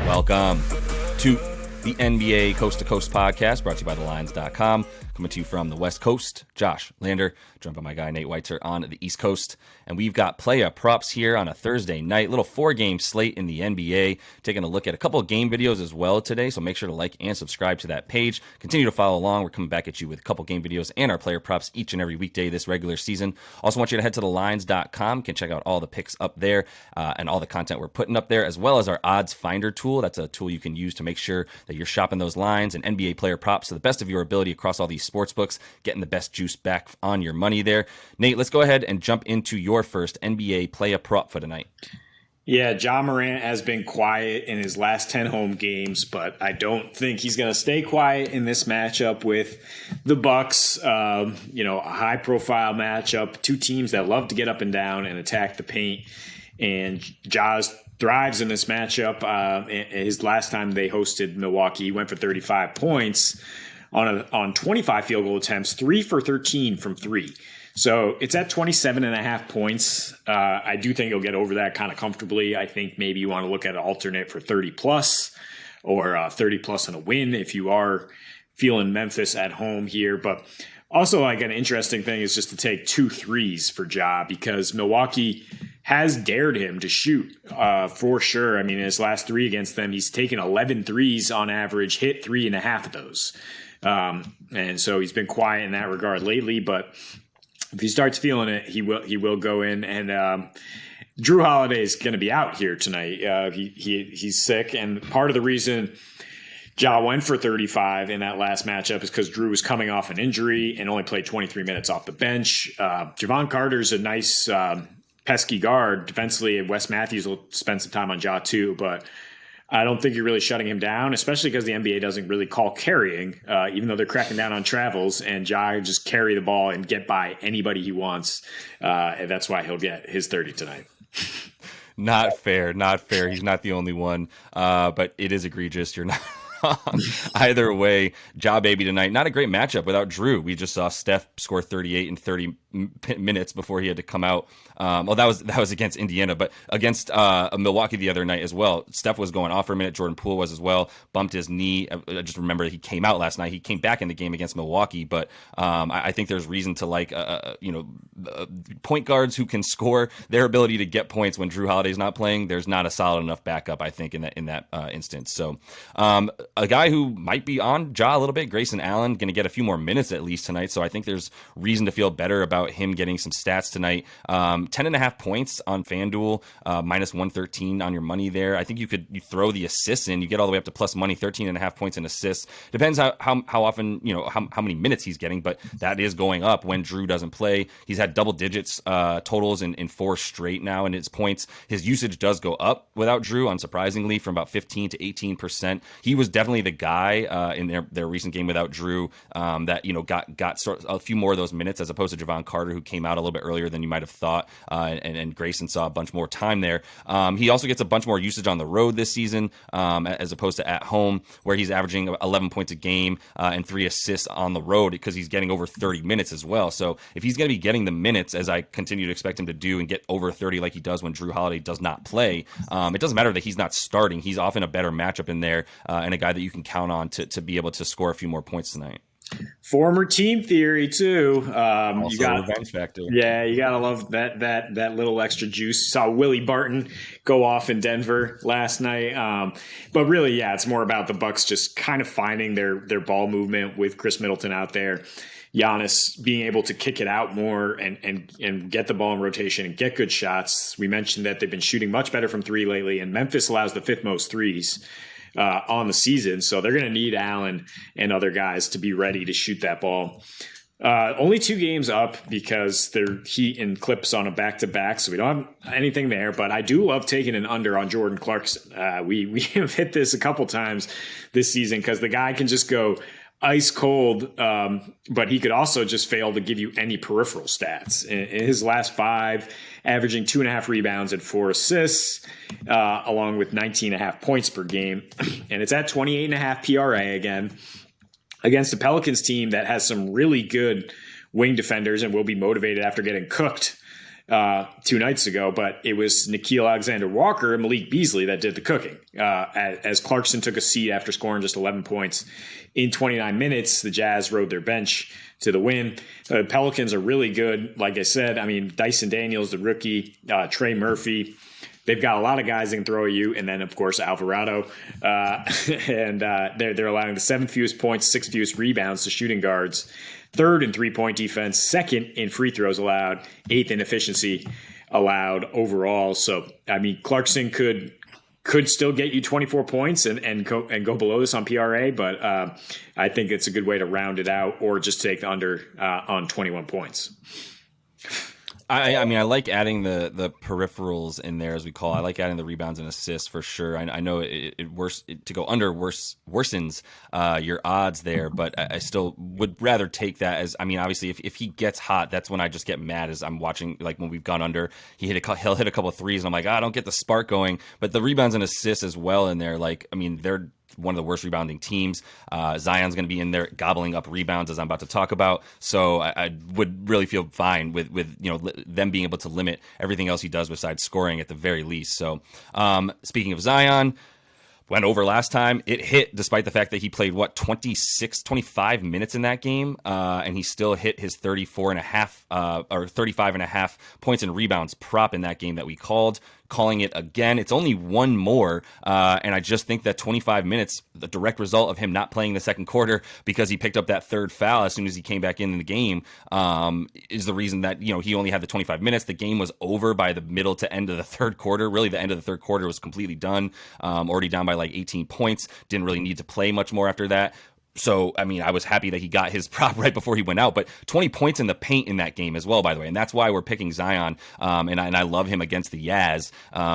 Welcome to the NBA Coast to Coast podcast, brought to you by thelines.com. Coming to you from the West Coast, Josh Lander, joined by my guy Nate Weitzer on the East Coast. And we've got playa props here on a Thursday night, little 4-game slate in the NBA. Taking a look at a couple of game videos as well today, so make sure to like and subscribe to that page. Continue to follow along. We're coming back at you with a couple game videos and our player props each and every weekday this regular season. Also want you to head to thelines.com. You can check out all the picks up there and all the content we're putting up there, as well as our odds finder tool. That's a tool you can use to make sure that you're shopping those lines and NBA player props to the best of your ability across all these sports books, getting the best juice back on your money there. Nate, let's go ahead and jump into your first NBA playa prop for tonight. Yeah, Ja Morant has been quiet in his last 10 home games, but I don't think he's going to stay quiet in this matchup with the Bucks. A high-profile matchup, two teams that love to get up and down and attack the paint. And Ja thrives in this matchup. His last time they hosted Milwaukee, he went for 35 points on 25 field goal attempts, 3 for 13 from 3. So it's at 27.5 points. I do think he'll get over that kind of comfortably. I think maybe you want to look at an alternate for 30 plus or 30 plus and a win if you are feeling Memphis at home here. But also, like, an interesting thing is just to take 2 threes for Ja, because Milwaukee has dared him to shoot for sure. I mean, in his last 3 against them, he's taken 11 threes on average, hit 3.5 of those. And so he's been quiet in that regard lately, but if he starts feeling it, he will go in. And Jrue Holiday is going to be out here tonight. He's sick, and part of the reason Ja went for 35 in that last matchup is because Jrue was coming off an injury and only played 23 minutes off the bench. Javon Carter's a nice pesky guard defensively, and Wes Matthews will spend some time on Ja too, but I don't think you're really shutting him down, especially because the NBA doesn't really call carrying, even though they're cracking down on travels, and Ja just carry the ball and get by anybody he wants. And that's why he'll get his 30 tonight. Not fair. He's not the only one, but it is egregious. You're not either way. Ja baby tonight. Not a great matchup without Jrue. We just saw Steph score 38 in 30 minutes before he had to come out. That was against Indiana, but against Milwaukee the other night as well. Steph was going off for a minute. Jordan Poole was as well. Bumped his knee. I just remember he came out last night. He came back in the game against Milwaukee, but I think there's reason to like point guards who can score. Their ability to get points when Jrue Holiday's not playing, there's not a solid enough backup, I think, in that instance. So a guy who might be on Ja a little bit, Grayson Allen, going to get a few more minutes at least tonight. So I think there's reason to feel better about him getting some stats tonight. 10.5 points on FanDuel, minus 113 on your money there. I think you throw the assists in, you get all the way up to plus money, 13.5 points in assists. Depends how often, how many minutes he's getting, but that is going up when Jrue doesn't play. He's had double digits totals in 4 straight now in his points. His usage does go up without Jrue, unsurprisingly, from about 15 to 18%. He was definitely the guy in their recent game without Jrue that got sort of a few more of those minutes, as opposed to Javon Carter, who came out a little bit earlier than you might have thought, and Grayson saw a bunch more time there. He also gets a bunch more usage on the road this season, as opposed to at home, where he's averaging 11 points a game and 3 assists on the road, because he's getting over 30 minutes as well. So if he's going to be getting the minutes, as I continue to expect him to do, and get over 30 like he does when Jrue Holiday does not play, it doesn't matter that he's not starting. He's often a better matchup in there, and a guy that you can count on to be able to score a few more points tonight. Former team theory too. You got revenge factor. Yeah, you gotta love that little extra juice. Saw Willie Barton go off in Denver last night. But really, yeah, it's more about the Bucks just kind of finding their ball movement with Chris Middleton out there. Giannis being able to kick it out more and get the ball in rotation and get good shots. We mentioned that they've been shooting much better from 3 lately, and Memphis allows the 5th most threes on the season. So they're going to need Allen and other guys to be ready to shoot that ball. Only 2 games up because they're Heat and Clips on a back-to-back, so we don't have anything there. But I do love taking an under on Jordan Clarkson. We have hit this a couple times this season because the guy can just go ice cold, but he could also just fail to give you any peripheral stats. In his last 5, averaging 2.5 rebounds and 4 assists, along with 19.5 points per game. And it's at 28.5 PRA again against the Pelicans team that has some really good wing defenders and will be motivated after getting cooked 2 nights ago, but it was Nickeil Alexander-Walker and Malik Beasley that did the cooking. As Clarkson took a seat after scoring just 11 points in 29 minutes, the Jazz rode their bench to the win. The Pelicans are really good. Like I said, I mean, Dyson Daniels, the rookie, Trey Murphy, they've got a lot of guys that can throw at you, and then, of course, Alvarado. They're allowing the 7th fewest points, 6th fewest rebounds to shooting guards, 3rd in three-point defense, 2nd in free throws allowed, 8th in efficiency allowed overall. So, I mean, Clarkson could still get you 24 points and go below this on PRA, but I think it's a good way to round it out or just take the under on 21 points. I mean, I like adding the peripherals in there, as we call it. I like adding the rebounds and assists for sure. I know to go under worsens your odds there, but I still would rather take that as, I mean, obviously, if he gets hot, that's when I just get mad as I'm watching, like when we've gone under, he'll hit a couple of threes, and I'm like, I don't get the spark going. But the rebounds and assists as well in there, like, I mean, they're one of the worst rebounding teams. Zion's going to be in there gobbling up rebounds, as I'm about to talk about. So I would really feel fine with them being able to limit everything else he does besides scoring at the very least. So speaking of Zion, went over last time. It hit despite the fact that he played 25 minutes in that game, and he still hit his 35 and a half points and rebounds prop in that game that we called. Calling it again. It's only one more, and I just think that 25 minutes, the direct result of him not playing the second quarter because he picked up that third foul as soon as he came back in the game, is the reason that he only had the 25 minutes. The game was over by the middle to end of the third quarter. Really, the end of the third quarter was completely done. Already down by like 18 points. Didn't really need to play much more after that. So, I mean, I was happy that he got his prop right before he went out, but 20 points in the paint in that game as well, by the way. And that's why we're picking Zion. And I love him against the Jazz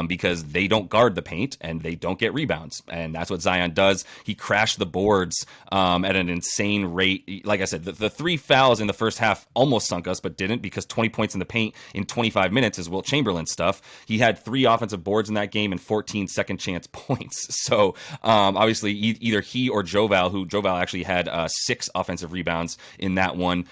because they don't guard the paint and they don't get rebounds. And that's what Zion does. He crashed the boards at an insane rate. Like I said, the 3 fouls in the first half almost sunk us, but didn't, because 20 points in the paint in 25 minutes is Wilt Chamberlain stuff. He had 3 offensive boards in that game and 14 second chance points. So obviously either he or Joval actually had 6 offensive rebounds in that one.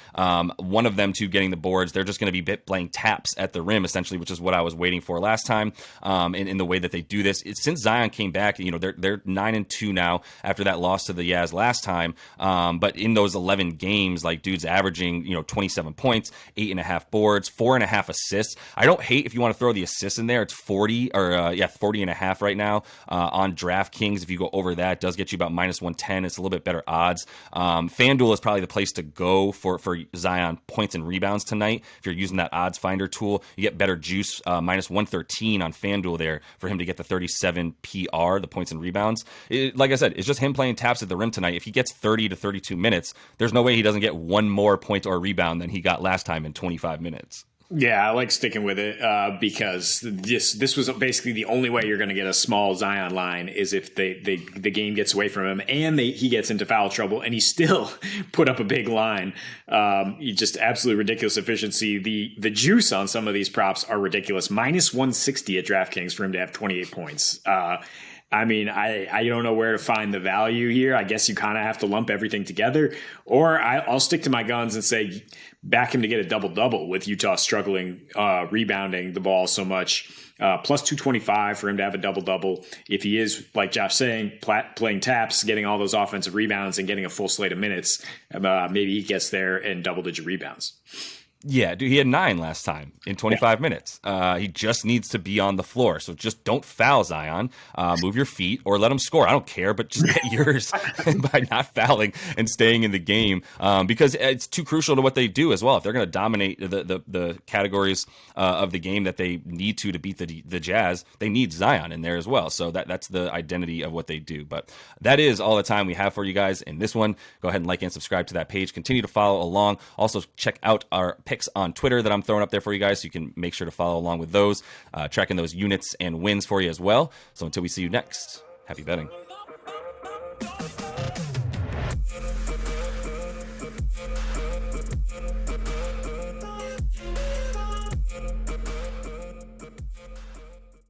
One of them 2 getting the boards. They're just going to be playing taps at the rim, essentially, which is what I was waiting for last time. In the way that they do this, since Zion came back, they're 9-2 now after that loss to the Jazz last time. But in those 11 games, like, dude's averaging 27 points, 8.5 boards, 4.5 assists. I don't hate if you want to throw the assists in there. It's 40 and a half right now on DraftKings. If you go over that, it does get you about -110. It's a little bit better odds. FanDuel is probably the place to go for Zion points and rebounds tonight. If you're using that odds finder tool, you get better juice, -113 on FanDuel there for him to get the 37 PR, the points and rebounds. Like I said, it's just him playing taps at the rim tonight. If he gets 30 to 32 minutes, there's no way he doesn't get one more point or rebound than he got last time in 25 minutes. Yeah, I like sticking with it because this was basically the only way you're going to get a small Zion line is if the game gets away from him and he gets into foul trouble and he still put up a big line. Just absolutely ridiculous efficiency. The juice on some of these props are ridiculous. -160 at DraftKings for him to have 28 points. I mean, I don't know where to find the value here. I guess you kind of have to lump everything together, or I'll stick to my guns and say back him to get a double-double with Utah struggling rebounding the ball so much. +225 for him to have a double-double. If he is, like Josh saying, playing taps, getting all those offensive rebounds and getting a full slate of minutes, maybe he gets there in double-digit rebounds. Yeah, dude, he had 9 last time in 25 minutes. He just needs to be on the floor. So just don't foul Zion. Move your feet or let him score. I don't care, but just get yours by not fouling and staying in the game because it's too crucial to what they do as well. If they're going to dominate the categories of the game that they need to beat the Jazz, they need Zion in there as well. So that's the identity of what they do. But that is all the time we have for you guys in this one. Go ahead and like and subscribe to that page. Continue to follow along. Also, check out our picks on Twitter that I'm throwing up there for you guys, so you can make sure to follow along with those, tracking those units and wins for you as well. So until we see you next, happy betting.